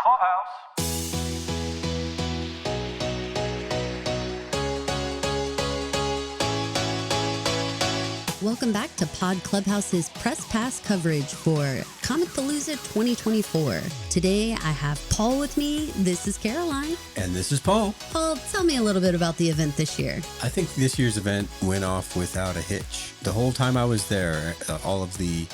Clubhouse. Welcome back to Pod Clubhouse's press pass coverage for Comicpalooza 2024. Today I have Paul with me. This is Caroline. And this is Paul. Paul, tell me a little bit about the event this year. I think this year's event went off without a hitch. The whole time I was there, all of the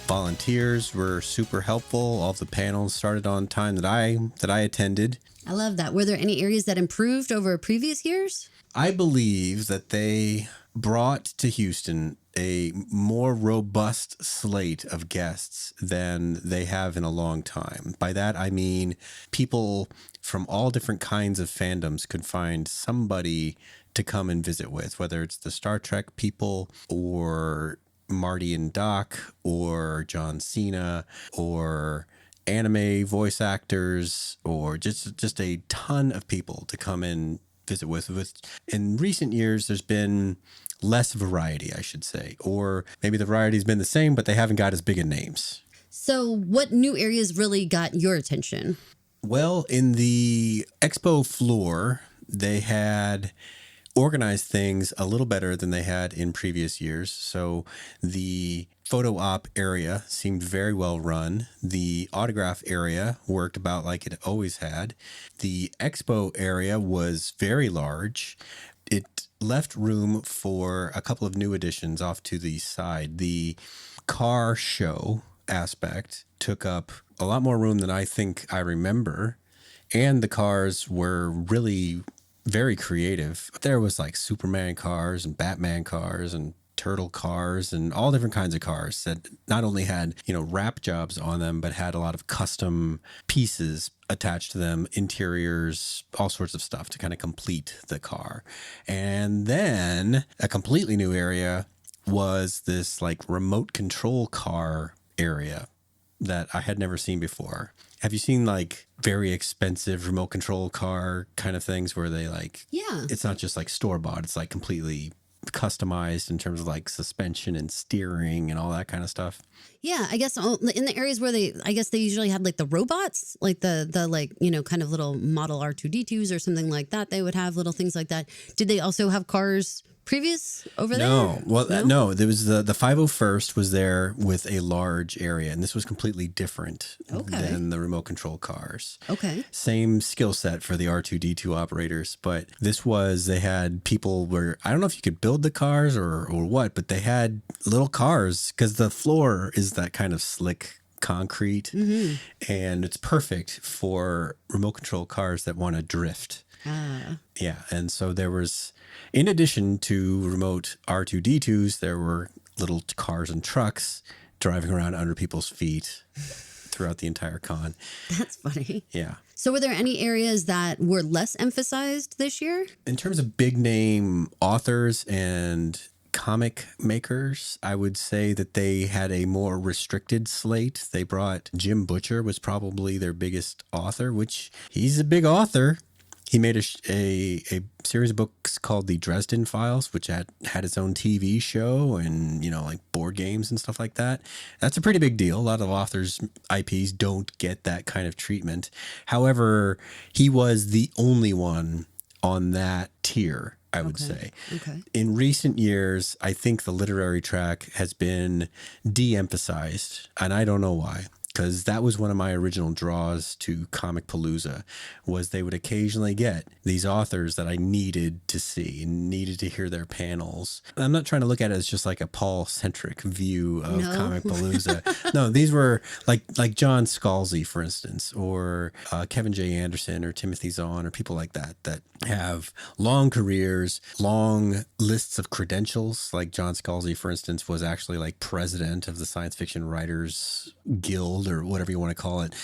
volunteers were super helpful. All of the panels started on time that I attended. I love that. Were there any areas that improved over previous years? I believe that they brought to Houston a more robust slate of guests than they have in a long time. By that, I mean people from all different kinds of fandoms could find somebody to come and visit with, whether it's the Star Trek people or Marty and Doc or John Cena or anime voice actors or just a ton of people to come and visit with. In recent years, there's been less variety, I should say, or maybe the variety's been the same, but they haven't got as big of names. So what new areas really got your attention? Well, in the expo floor, they had organized things a little better than they had in previous years. So the photo op area seemed very well run. The autograph area worked about like it always had. The expo area was very large. It left room for a couple of new additions off to the side. The car show aspect took up a lot more room than I think I remember. And the cars were really very creative. There was like Superman cars and Batman cars and turtle cars and all different kinds of cars that not only had, wrap jobs on them, but had a lot of custom pieces attached to them, interiors, all sorts of stuff to kind of complete the car. And then a completely new area was this like remote control car area that I had never seen before. Have you seen like very expensive remote control car kind of things where they it's not just like store bought, it's like completely customized in terms of like suspension and steering and all that kind of stuff? Yeah, I guess in the areas where they usually have like the robots, like the kind of little model R2D2s or something like that. They would have little things like that. Did they also have cars previous over there? No. Well, no. There was the 501st was there with a large area, and this was completely different than the remote control cars. Okay. Same skill set for the R2D2 operators, but they had people where, I don't know if you could build the cars or what, but they had little cars because the floor is that kind of slick concrete, and it's perfect for remote control cars that want to drift. Yeah, and so there was, in addition to remote R2D2s, there were little cars and trucks driving around under people's feet throughout the entire con. That's funny. Yeah. So were there any areas that were less emphasized this year? In terms of big name authors and comic makers, I would say that they had a more restricted slate. They brought Jim Butcher was probably their biggest author, which he's a big author. He made a series of books called The Dresden Files, which had its own TV show and, like board games and stuff like that. That's a pretty big deal. A lot of authors' IPs don't get that kind of treatment. However, he was the only one on that tier, I would say. Okay. In recent years, I think the literary track has been de-emphasized, and I don't know why. Because that was one of my original draws to Comicpalooza, was they would occasionally get these authors that I needed to see and needed to hear their panels. I'm not trying to look at it as just like a Paul-centric view of Comicpalooza. No, these were like John Scalzi, for instance, or Kevin J. Anderson or Timothy Zahn or people like that have long careers, long lists of credentials. Like John Scalzi, for instance, was actually like president of the Science Fiction Writers Guild or whatever you want to call it.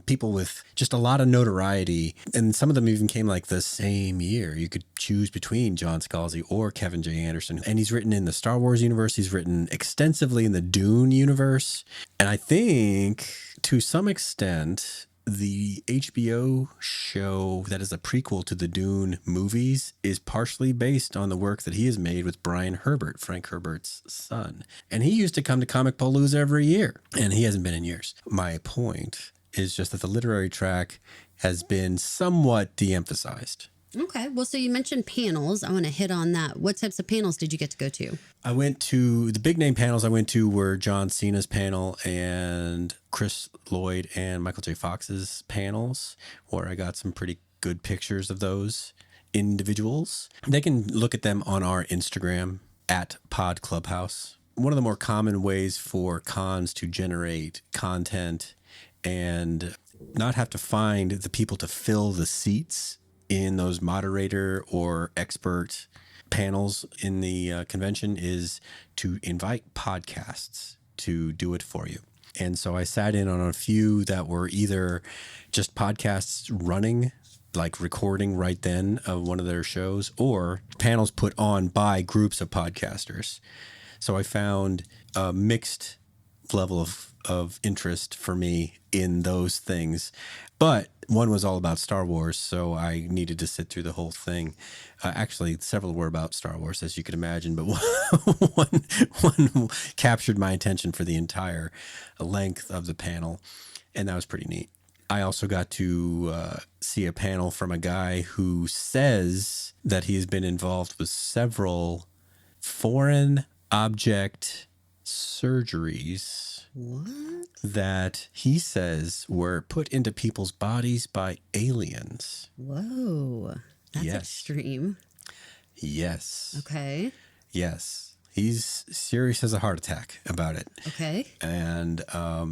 People with just a lot of notoriety. And some of them even came like the same year. You could choose between John Scalzi or Kevin J. Anderson. And he's written in the Star Wars universe. He's written extensively in the Dune universe. And I think to some extent, the HBO show that is a prequel to the Dune movies is partially based on the work that he has made with Brian Herbert, Frank Herbert's son. And he used to come to Comicpalooza every year, and he hasn't been in years. My point is just that the literary track has been somewhat de-emphasized. Okay. Well, so you mentioned panels. I want to hit on that. What types of panels did you get to go to? I went to the big name panels. I went to were John Cena's panel and Chris Lloyd and Michael J. Fox's panels, where I got some pretty good pictures of those individuals. They can look at them on our Instagram at Pod Clubhouse. One of the more common ways for cons to generate content and not have to find the people to fill the seats in those moderator or expert panels in the convention is to invite podcasts to do it for you. And so I sat in on a few that were either just podcasts running, like recording right then of one of their shows, or panels put on by groups of podcasters. So I found a mixed level of interest for me in those things. But one was all about Star Wars, so I needed to sit through the whole thing. Actually, several were about Star Wars, as you can imagine, but one captured my attention for the entire length of the panel, and that was pretty neat. I also got to see a panel from a guy who says that he has been involved with several foreign object surgeries. What? That he says were put into people's bodies by aliens. Whoa. That's Yes. extreme. Yes. Okay. Yes. He's serious as a heart attack about it. Okay. And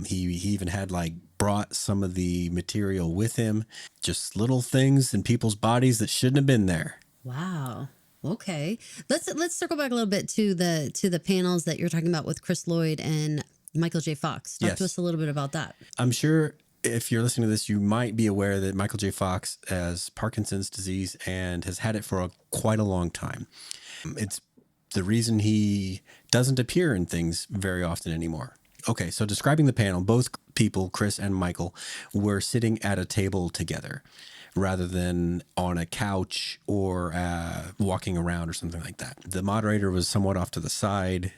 he even had brought some of the material with him, just little things in people's bodies that shouldn't have been there. Wow. Okay. Let's circle back a little bit to the panels that you're talking about with Chris Lloyd and Michael J. Fox. Talk to us a little bit about that. I'm sure if you're listening to this, you might be aware that Michael J. Fox has Parkinson's disease and has had it for quite a long time. It's the reason he doesn't appear in things very often anymore. Okay, so describing the panel, both people, Chris and Michael, were sitting at a table together rather than on a couch or walking around or something like that. The moderator was somewhat off to the side.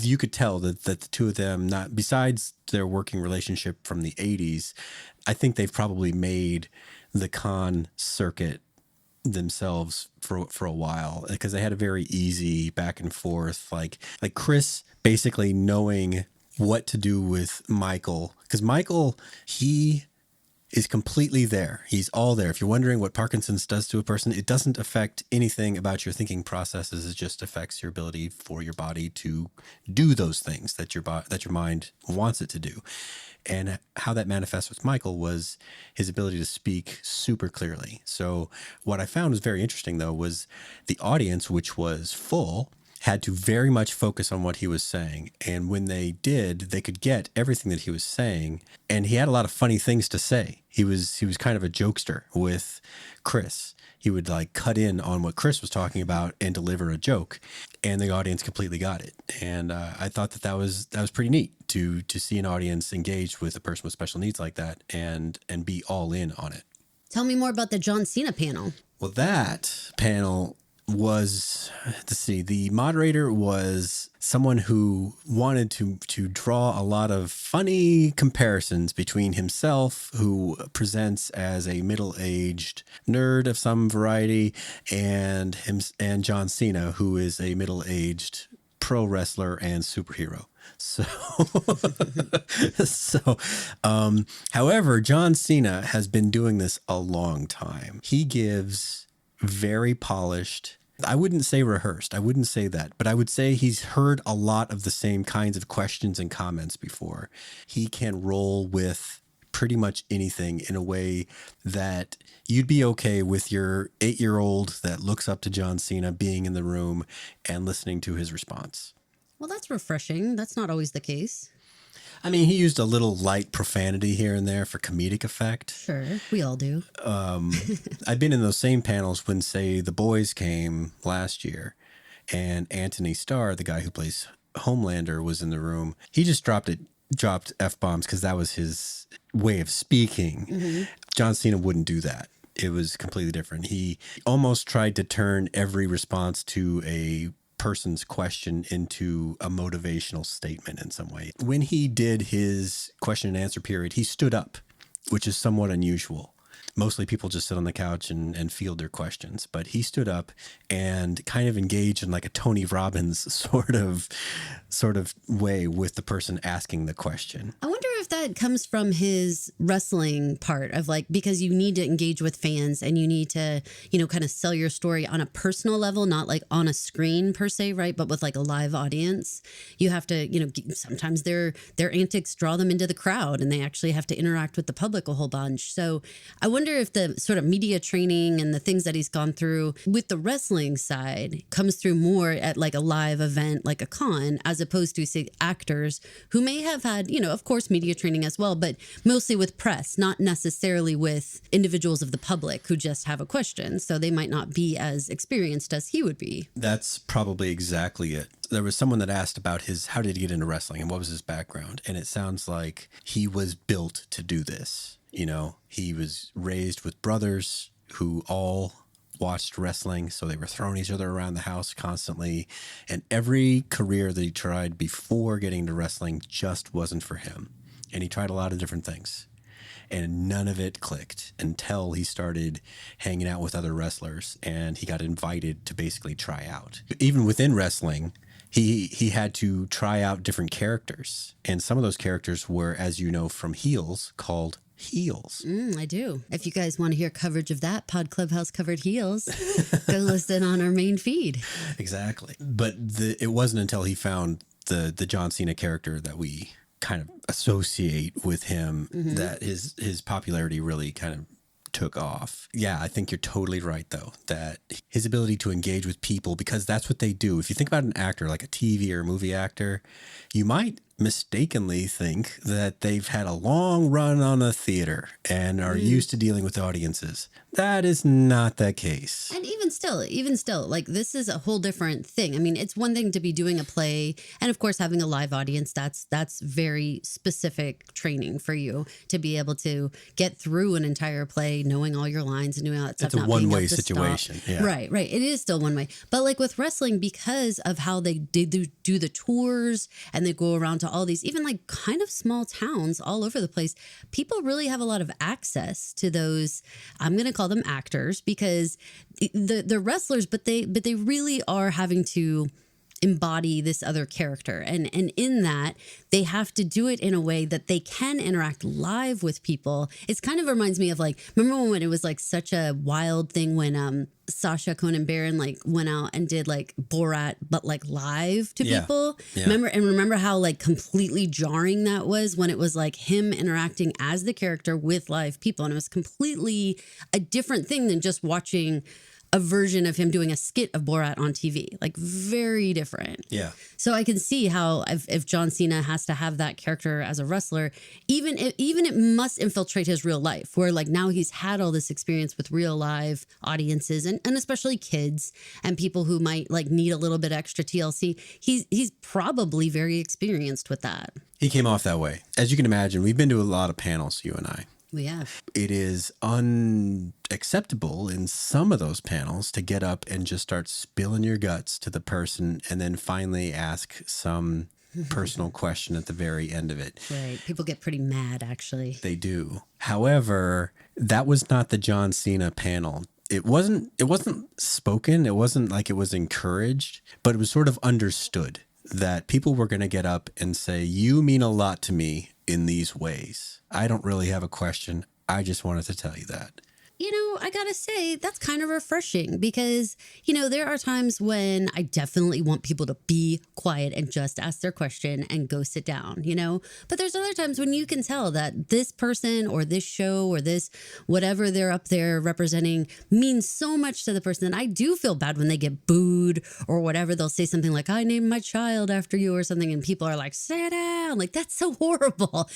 You could tell that the two of them, not besides their working relationship from the 80s, I think they've probably made the con circuit themselves for a while, because they had a very easy back and forth, like Chris basically knowing what to do with Michael, because Michael, he is completely there. He's all there. If you're wondering what Parkinson's does to a person, it doesn't affect anything about your thinking processes. It just affects your ability for your body to do those things that your mind wants it to do. And how that manifests with Michael was his ability to speak super clearly. So what I found was very interesting, though, was the audience, which was full, had to very much focus on what he was saying. And when they did, they could get everything that he was saying. And he had a lot of funny things to say. He was kind of a jokester with Chris. He would cut in on what Chris was talking about and deliver a joke, and the audience completely got it. And I thought that was pretty neat to see an audience engaged with a person with special needs like that and be all in on it. Tell me more about the John Cena panel. Well, that panel was, the moderator was someone who wanted to draw a lot of funny comparisons between himself, who presents as a middle-aged nerd of some variety, and John Cena, who is a middle-aged pro wrestler and superhero. However, John Cena has been doing this a long time. He gives very polished, I wouldn't say rehearsed, I wouldn't say that, but I would say he's heard a lot of the same kinds of questions and comments before. He can roll with pretty much anything in a way that you'd be okay with your 8-year-old that looks up to John Cena being in the room and listening to his response. Well, that's refreshing. That's not always the case. I mean, he used a little light profanity here and there for comedic effect. Sure, we all do. I've been in those same panels when, say, The Boys came last year, and Anthony Starr, the guy who plays Homelander, was in the room. He just dropped F-bombs because that was his way of speaking. Mm-hmm. John Cena wouldn't do that. It was completely different. He almost tried to turn every response to a person's question into a motivational statement in some way. When he did his question and answer period, he stood up which is somewhat unusual. Mostly people just sit on the couch and field their questions. But he stood up and kind of engaged in like a Tony Robbins sort of way with the person asking the question. I wonder if that comes from his wrestling part of like, because you need to engage with fans and you need to, kind of sell your story on a personal level, not like on a screen per se, right? But with like a live audience, you have to, sometimes their antics draw them into the crowd and they actually have to interact with the public a whole bunch. So I wonder if the sort of media training and the things that he's gone through with the wrestling side comes through more at like a live event, like a con, as opposed to say actors who may have had, of course, media training as well, but mostly with press, not necessarily with individuals of the public who just have a question. So they might not be as experienced as he would be. That's probably exactly it. There was someone that asked about how did he get into wrestling and what was his background? And it sounds like he was built to do this. He was raised with brothers who all watched wrestling, so they were throwing each other around the house constantly. And every career that he tried before getting into wrestling just wasn't for him. And he tried a lot of different things. And none of it clicked until he started hanging out with other wrestlers and he got invited to basically try out. Even within wrestling, he had to try out different characters. And some of those characters were, as you know, from Heels, called Heels. I do. If you guys want to hear coverage of that, Pod Clubhouse covered Heels, go listen on our main feed. Exactly. But it wasn't until he found the John Cena character that we kind of associate with him that his popularity really kind of took off. Yeah, I think you're totally right, though, that his ability to engage with people, because that's what they do. If you think about an actor, like a TV or movie actor, you might mistakenly think that they've had a long run on a theater and are used to dealing with audiences. That is not the case. And even still, like this is a whole different thing. I mean, it's one thing to be doing a play and of course having a live audience. That's very specific training for you to be able to get through an entire play, knowing all your lines and doing all that stuff. It's a one-way situation. Yeah. Right. It is still one way. But like with wrestling, because of how they do the tours and they go around to all these, even like kind of small towns all over the place, people really have a lot of access to those. I'm going to call them actors because they're wrestlers, but they really are having to embody this other character. And in that, they have to do it in a way that they can interact live with people. It's kind of reminds me of like, remember when it was like such a wild thing when Sacha Conan Baron like went out and did like Borat, but like live to people. Yeah. Remember how like completely jarring that was when it was like him interacting as the character with live people. And it was completely a different thing than just watching a version of him doing a skit of Borat on TV, like very different. Yeah. So I can see how if John Cena has to have that character as a wrestler, even it must infiltrate his real life, where like now he's had all this experience with real live audiences and especially kids and people who might like need a little bit extra TLC. He's probably very experienced with that. He came off that way. As you can imagine, we've been to a lot of panels, you and I. We have. It is unacceptable in some of those panels to get up and just start spilling your guts to the person and then finally ask some personal question at the very end of it. Right. People get pretty mad, actually. They do. However, that was not the John Cena panel. It wasn't spoken. It wasn't like it was encouraged, but it was sort of understood that people were going to get up and say, "You mean a lot to me in these ways. I don't really have a question. I just wanted to tell you that." You know, I gotta say, that's kind of refreshing because, there are times when I definitely want people to be quiet and just ask their question and go sit down, But there's other times when you can tell that this person or this show or this whatever they're up there representing means so much to the person. And I do feel bad when they get booed or whatever. They'll say something like, "I named my child after you" or something. And people are like, "Sit down." Like, that's so horrible,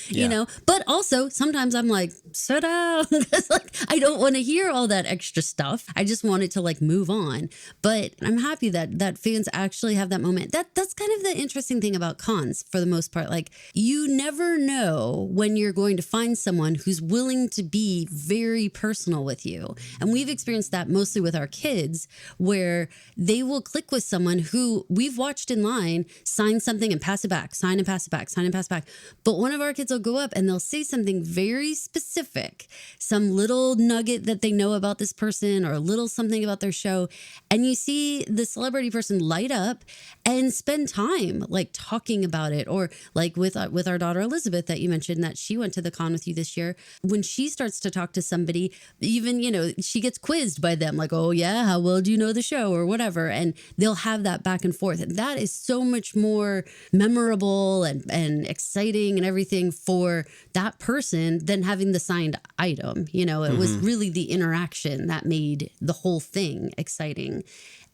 But also sometimes I'm like, "Sit down." Because like, I don't want want to hear all that extra stuff. I just want it to like move on. But I'm happy that fans actually have that moment. That's kind of the interesting thing about cons for the most part. Like, you never know when you're going to find someone who's willing to be very personal with you. And we've experienced that mostly with our kids, where they will click with someone who we've watched in line sign something and pass it back, sign and pass it back, sign and pass it back. But one of our kids will go up and they'll say something very specific, some little nugget that they know about this person or a little something about their show. And you see the celebrity person light up and spend time like talking about it. Or like with our daughter Elizabeth that you mentioned, that she went to the con with you this year. When she starts to talk to somebody, even, she gets quizzed by them like, oh yeah, how well do you know the show or whatever. And they'll have that back and forth. And that is so much more memorable and exciting and everything for that person than having the signed item. It was really the interaction that made the whole thing exciting.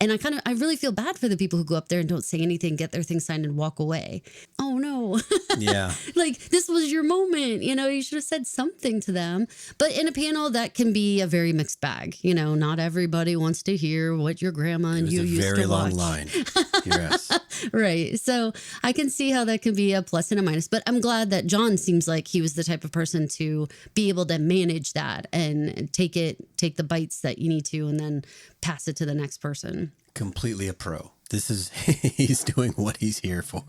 And I really feel bad for the people who go up there and don't say anything, get their thing signed and walk away. Oh no. Yeah. Like, this was your moment, you should have said something to them. But in a panel, that can be a very mixed bag. Not everybody wants to hear what your grandma and you used to watch. It was a very long line. Yes. Right. So I can see how that can be a plus and a minus. But I'm glad that John seems like he was the type of person to be able to manage that and take the bites that you need to, and then pass it to the next person. Completely a pro. He's doing what he's here for.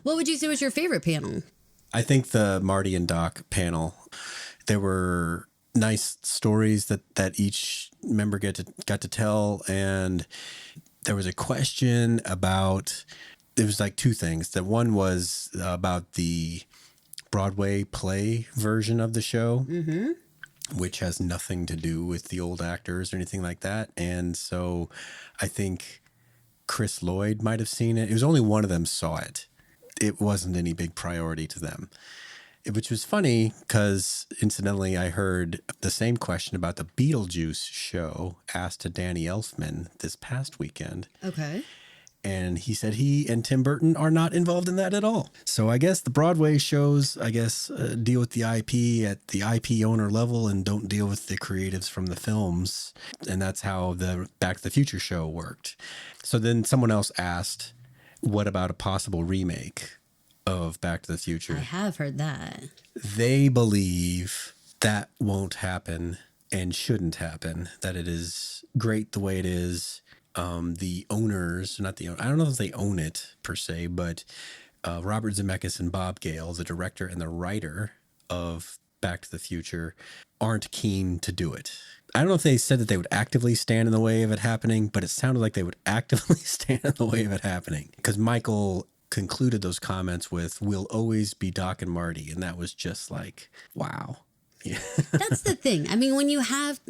What would you say was your favorite panel? I think the Marty and Doc panel, there were nice stories that each member got to tell. And there was a question about, there was like two things. The one was about the Broadway play version of the show, which has nothing to do with the old actors or anything like that. And so I think Chris Lloyd might have seen it. It was only one of them saw it. It wasn't any big priority to them, which was funny because incidentally, I heard the same question about the Beetlejuice show asked to Danny Elfman this past weekend. Okay. And he said he and Tim Burton are not involved in that at all. So I guess the Broadway shows, deal with the IP at the IP owner level and don't deal with the creatives from the films. And that's how the Back to the Future show worked. So then someone else asked, what about a possible remake of Back to the Future? I have heard that. They believe that won't happen and shouldn't happen, that it is great the way it is. The owners, I don't know if they own it per se, but Robert Zemeckis and Bob Gale, the director and the writer of Back to the Future, aren't keen to do it. I don't know if they said that they would actively stand in the way of it happening, but it sounded like they would actively stand in the way of it happening. Because Michael concluded those comments with, "We'll always be Doc and Marty," and that was just like, wow. Yeah. That's the thing. I mean, when you have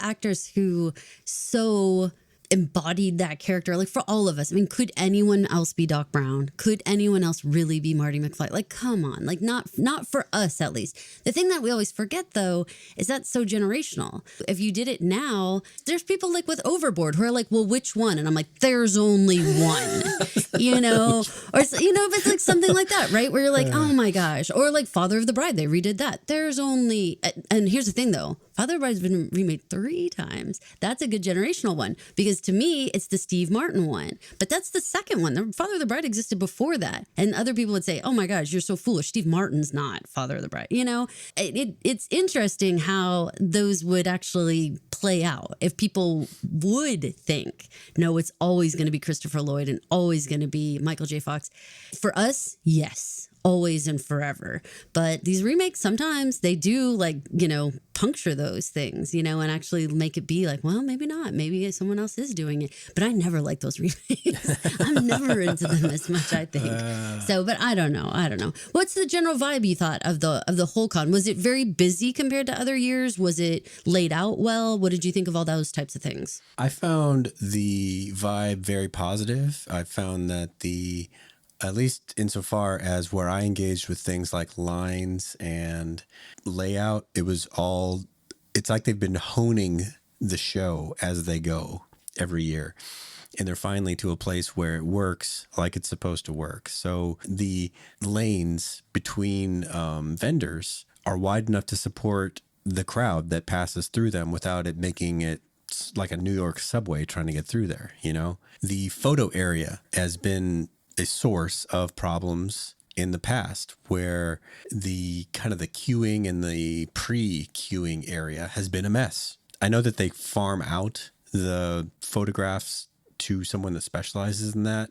actors who so embodied that character, like for all of us. I mean, could anyone else be Doc Brown? Could anyone else really be Marty McFly? Like, come on, like not for us at least. The thing that we always forget though is that's so generational. If you did it now, there's people like with Overboard who are like, well, which one? And I'm like, there's only one, or if it's like something like that, right? Where you're like, oh my gosh, or like Father of the Bride, they redid that. There's only, and here's the thing though, Father of the Bride's been remade 3 times. That's a good generational one because to me, it's the Steve Martin one. But that's the second one. The Father of the Bride existed before that. And other people would say, oh my gosh, you're so foolish. Steve Martin's not Father of the Bride. It's interesting how those would actually play out. If people would think, no, it's always going to be Christopher Lloyd and always going to be Michael J. Fox. For us, yes. Always and forever. But these remakes, sometimes they do puncture those things, and actually make it be like, well, maybe not. Maybe someone else is doing it. But I never like those remakes. I'm never into them as much, I think. But I don't know. What's the general vibe you thought of the whole con? Was it very busy compared to other years? Was it laid out well? What did you think of all those types of things? I found the vibe very positive. I found that at least insofar as where I engaged with things like lines and layout, it's like they've been honing the show as they go every year. And they're finally to a place where it works like it's supposed to work. So the lanes between vendors are wide enough to support the crowd that passes through them without it making it like a New York subway trying to get through there. The photo area has been a source of problems in the past, where the kind of the queuing and the pre-queuing area has been a mess. I know that they farm out the photographs to someone that specializes in that,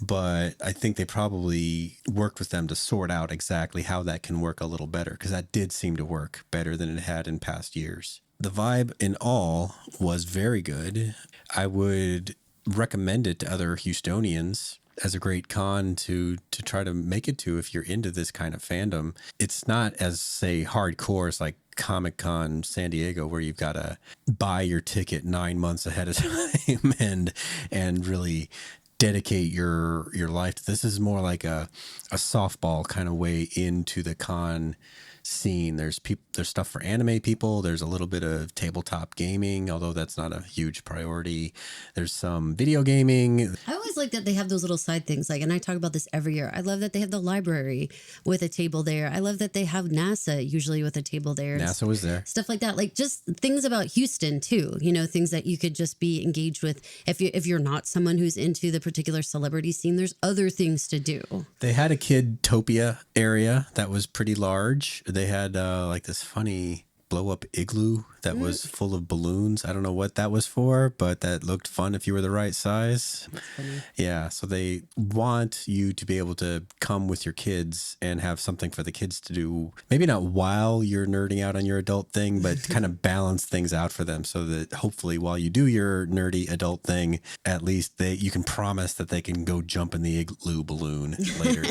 but I think they probably worked with them to sort out exactly how that can work a little better, because that did seem to work better than it had in past years. The vibe in all was very good. I would recommend it to other Houstonians as a great con to try to make it to if you're into this kind of fandom. It's not as, say, hardcore as like Comic-Con San Diego, where you've got to buy your ticket 9 months ahead of time and really dedicate your life to this. Is more like a softball kind of way into the con scene. There's stuff for anime people. There's a little bit of tabletop gaming, although that's not a huge priority. There's some video gaming. I always like that they have those little side things. Like, and I talk about this every year. I love that they have the library with a table there. I love that they have NASA usually with a table there. NASA was there. Stuff like that. Like just things about Houston too. Things that you could just be engaged with. If you're not someone who's into the particular celebrity scene, there's other things to do. They had a Kidtopia area that was pretty large. They had like this funny blow-up igloo that was full of balloons. I don't know what that was for, but that looked fun if you were the right size. That's funny. Yeah, so they want you to be able to come with your kids and have something for the kids to do. Maybe not while you're nerding out on your adult thing, but kind of balance things out for them, so that hopefully while you do your nerdy adult thing, at least you can promise that they can go jump in the igloo balloon later.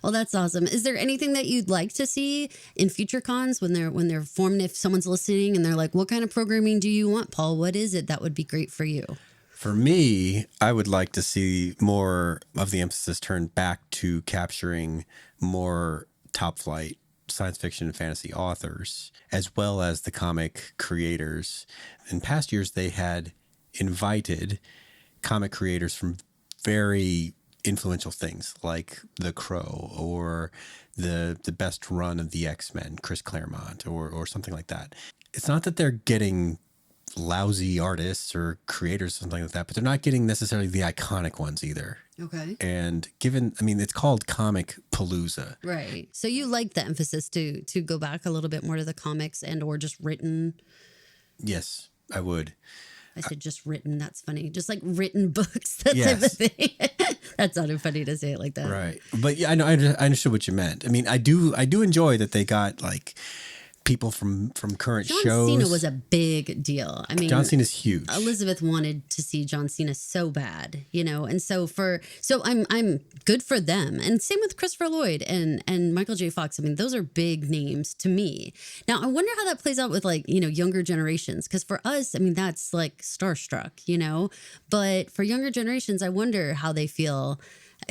Well, that's awesome. Is there anything that you'd like to see in future cons when they're formed? If someone's listening and they're like, what kind of programming do you want, Paul? What is it that would be great for you? For me, I would like to see more of the emphasis turned back to capturing more top flight science fiction and fantasy authors, as well as the comic creators. In past years, they had invited comic creators from very influential things like The Crow or the best run of the X-Men, Chris Claremont, or something like that. It's not that they're getting lousy artists or creators or something like that, but they're not getting necessarily the iconic ones either. Okay. And it's called Comicpalooza. Right. So you like the emphasis to go back a little bit more to the comics and or just written? Yes, I would. I said just written. That's funny. Just like written books, that Yes. type of thing. That sounded funny to say it like that. Right. But yeah, I know. I understood what you meant. I mean, I do enjoy that they got like people from current John shows. Cena was a big deal. I mean, John Cena's huge. Elizabeth wanted to see John Cena so bad, and so I'm good for them. And same with Christopher Lloyd and Michael J. Fox. I mean, those are big names to me. Now, I wonder how that plays out with younger generations, because for us, I mean, that's like starstruck, but for younger generations, I wonder how they feel,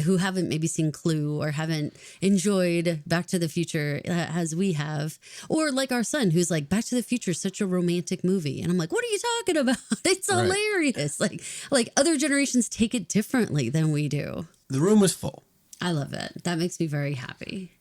who haven't maybe seen Clue or haven't enjoyed Back to the Future as we have, or like our son who's like, Back to the Future is such a romantic movie, and I'm like, what are you talking about? It's Right. hilarious. Like other generations take it differently than we do. The room was full. I love it. That makes me very happy.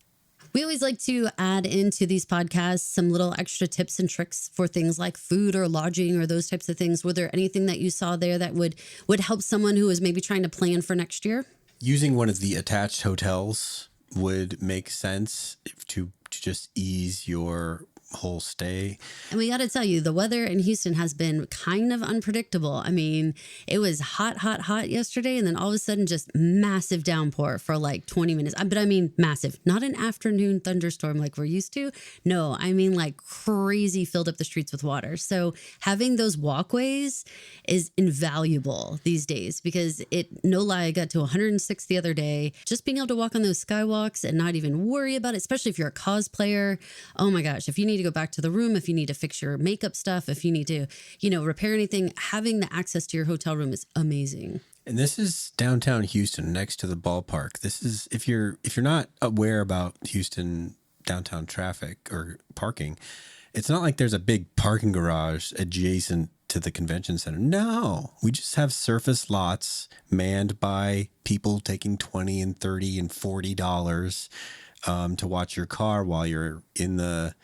We always like to add into these podcasts some little extra tips and tricks for things like food or lodging or those types of things. Were there anything that you saw there that would help someone who is maybe trying to plan for next year? Using one of the attached hotels would make sense to just ease your whole stay. And we got to tell you, the weather in Houston has been kind of unpredictable. I mean, it was hot yesterday, and then all of a sudden just massive downpour for like 20 minutes. But I mean massive, not an afternoon thunderstorm like we're used to. No, I mean like crazy, filled up the streets with water. So having those walkways is invaluable these days, because no lie, I got to 106 the other day. Just being able to walk on those skywalks and not even worry about it, especially if you're a cosplayer. Oh my gosh, if you need to go back to the room, if you need to fix your makeup stuff, if you need to, repair anything, having the access to your hotel room is amazing. And this is downtown Houston, next to the ballpark. This is if you're not aware about Houston downtown traffic or parking, it's not like there's a big parking garage adjacent to the convention center. No, we just have surface lots manned by people taking $20 and $30 and $40 to watch your car while you're in the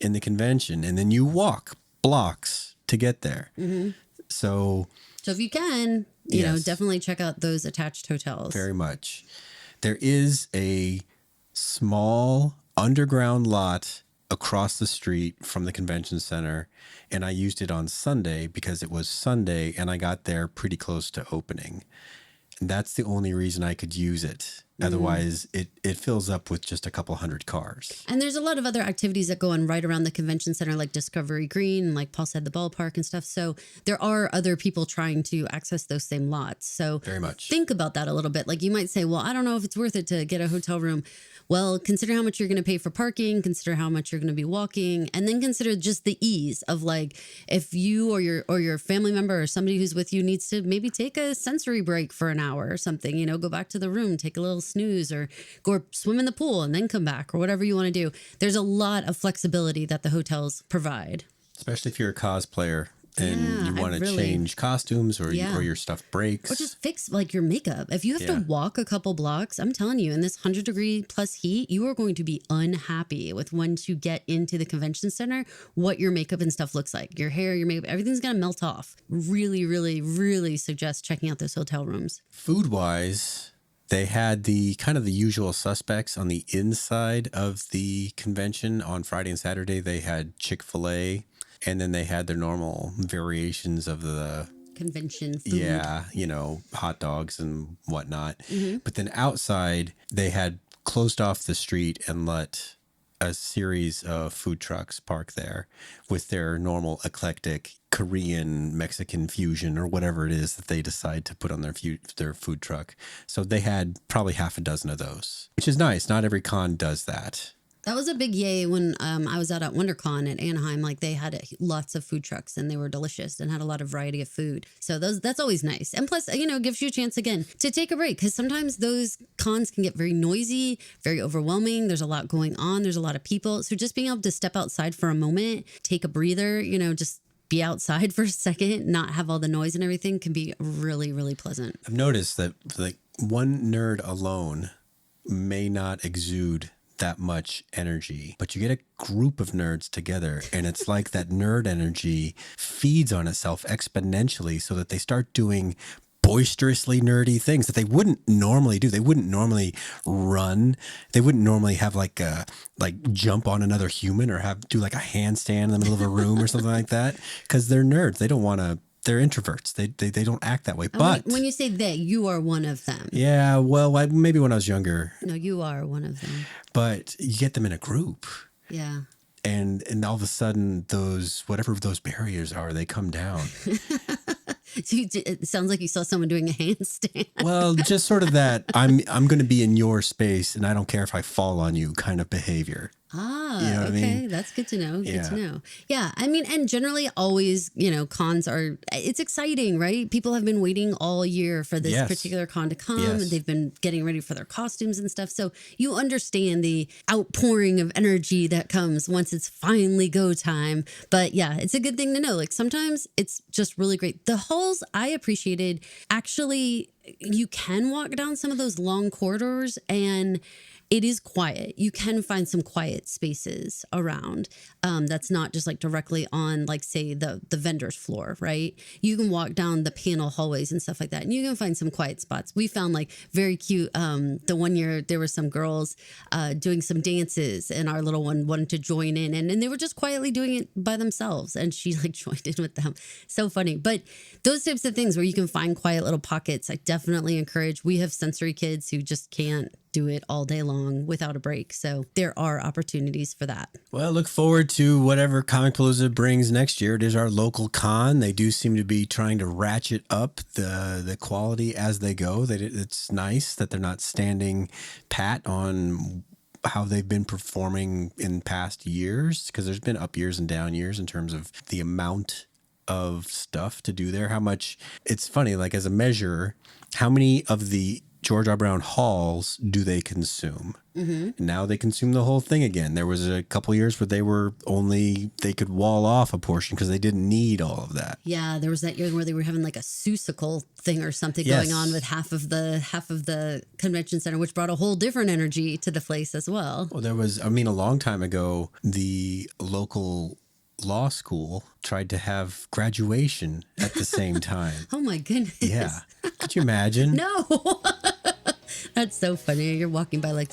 in the convention, and then you walk blocks to get there. So if you can, you know, definitely check out those attached hotels. Very much. There is a small underground lot across the street from the convention center, and I used it on Sunday because it was Sunday and I got there pretty close to opening. And that's the only reason I could use it. Otherwise, it fills up with just a couple hundred cars. And there's a lot of other activities that go on right around the convention center, like Discovery Green, and like Paul said, the ballpark and stuff. So there are other people trying to access those same lots. So very much think about that a little bit. Like you might say, well, I don't know if it's worth it to get a hotel room. Well, consider how much you're going to pay for parking, consider how much you're going to be walking, and then consider just the ease of like if you or your family member or somebody who's with you needs to maybe take a sensory break for an hour or something, you know, go back to the room, take a little snooze or go swim in the pool and then come back or whatever you want to do. There's a lot of flexibility that the hotels provide. Especially if you're a cosplayer and you want to change costumes or your stuff breaks. Or just fix like your makeup. If you have to walk a couple blocks, I'm telling you, in this 100-degree plus heat, you are going to be unhappy with once you get into the convention center, what your makeup and stuff looks like. Your hair, your makeup, everything's going to melt off. Really, really, really suggest checking out those hotel rooms. Food-wise, they had the kind of the usual suspects on the inside of the convention. On Friday and Saturday, they had Chick-fil-A. And then they had their normal variations of the convention food. Yeah, you know, hot dogs and whatnot. But then outside, they had closed off the street and let a series of food trucks park there with their normal eclectic Korean, Mexican fusion or whatever it is that they decide to put on their food truck. So they had probably half a dozen of those, which is nice. Not every con does that. That was a big yay when I was out at WonderCon at Anaheim. Like they had lots of food trucks and they were delicious and had a lot of variety of food. So that's always nice. And plus, you know, it gives you a chance again to take a break because sometimes those cons can get very noisy, very overwhelming. There's a lot going on. There's a lot of people. So just being able to step outside for a moment, take a breather, you know, just be outside for a second, not have all the noise and everything can be really, really pleasant. I've noticed that like one nerd alone may not exude that much energy, but you get a group of nerds together and it's like that nerd energy feeds on itself exponentially so that they start doing boisterously nerdy things that they wouldn't normally do. They wouldn't normally run. They wouldn't normally have like jump on another human or do like a handstand in the middle of a room or something like that because they're nerds. They don't want to. They're introverts. They don't act that way. But when you say they, you are one of them. Yeah, well, maybe when I was younger. No, you are one of them. But you get them in a group. Yeah. And all of a sudden, whatever those barriers are, they come down. It sounds like you saw someone doing a handstand. Well, just sort of that I'm going to be in your space and I don't care if I fall on you kind of behavior. Ah, you know what okay. I mean? That's good to know. Good to know. Yeah. I mean, and generally always, you know, cons it's exciting, right? People have been waiting all year for this particular con to come. And they've been getting ready for their costumes and stuff. So you understand the outpouring of energy that comes once it's finally go time. But yeah, it's a good thing to know. Like sometimes it's just really great. The halls I appreciated, actually, you can walk down some of those long corridors and it is quiet. You can find some quiet spaces around. That's not just like directly on, like, say, the vendor's floor, right? You can walk down the panel hallways and stuff like that, and you can find some quiet spots. We found like very cute. The one year there were some girls doing some dances, and our little one wanted to join in, and they were just quietly doing it by themselves, and she like joined in with them. So funny. But those types of things where you can find quiet little pockets, I definitely encourage. We have sensory kids who just can't do it all day long without a break. So there are opportunities for that. Well, look forward to whatever Comicpalooza brings next year. It is our local con. They do seem to be trying to ratchet up the quality as they go. It's nice that they're not standing pat on how they've been performing in past years, because there's been up years and down years in terms of the amount of stuff to do there. How much, it's funny, like as a measure, how many of the George R. Brown halls do they consume? Mm-hmm. Now they consume the whole thing again. There was a couple years where they could wall off a portion because they didn't need all of that. Yeah, there was that year where they were having like a Seussical thing or something going on with half of the convention center, which brought a whole different energy to the place as well. Well, there was, a long time ago, the local law school tried to have graduation at the same time. Oh my goodness. Yeah. Could you imagine? No. That's so funny. You're walking by like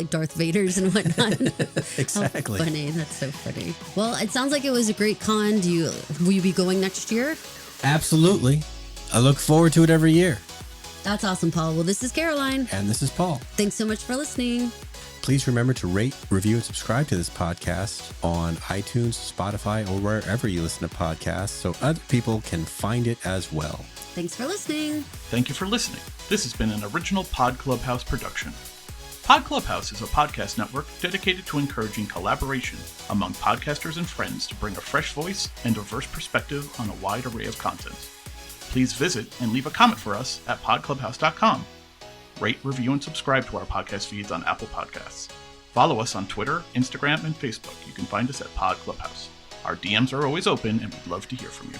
Darth Vader's and whatnot. Exactly. How funny. That's so funny. Well, it sounds like it was a great con. Will you be going next year? Absolutely. I look forward to it every year. That's awesome, Paul. Well, this is Caroline. And this is Paul. Thanks so much for listening. Please remember to rate, review, and subscribe to this podcast on iTunes, Spotify, or wherever you listen to podcasts so other people can find it as well. Thanks for listening. Thank you for listening. This has been an original Pod Clubhouse production. Pod Clubhouse is a podcast network dedicated to encouraging collaboration among podcasters and friends to bring a fresh voice and diverse perspective on a wide array of content. Please visit and leave a comment for us at podclubhouse.com. Rate, review, and subscribe to our podcast feeds on Apple Podcasts. Follow us on Twitter, Instagram, and Facebook. You can find us at Pod Clubhouse. Our DMs are always open, and we'd love to hear from you.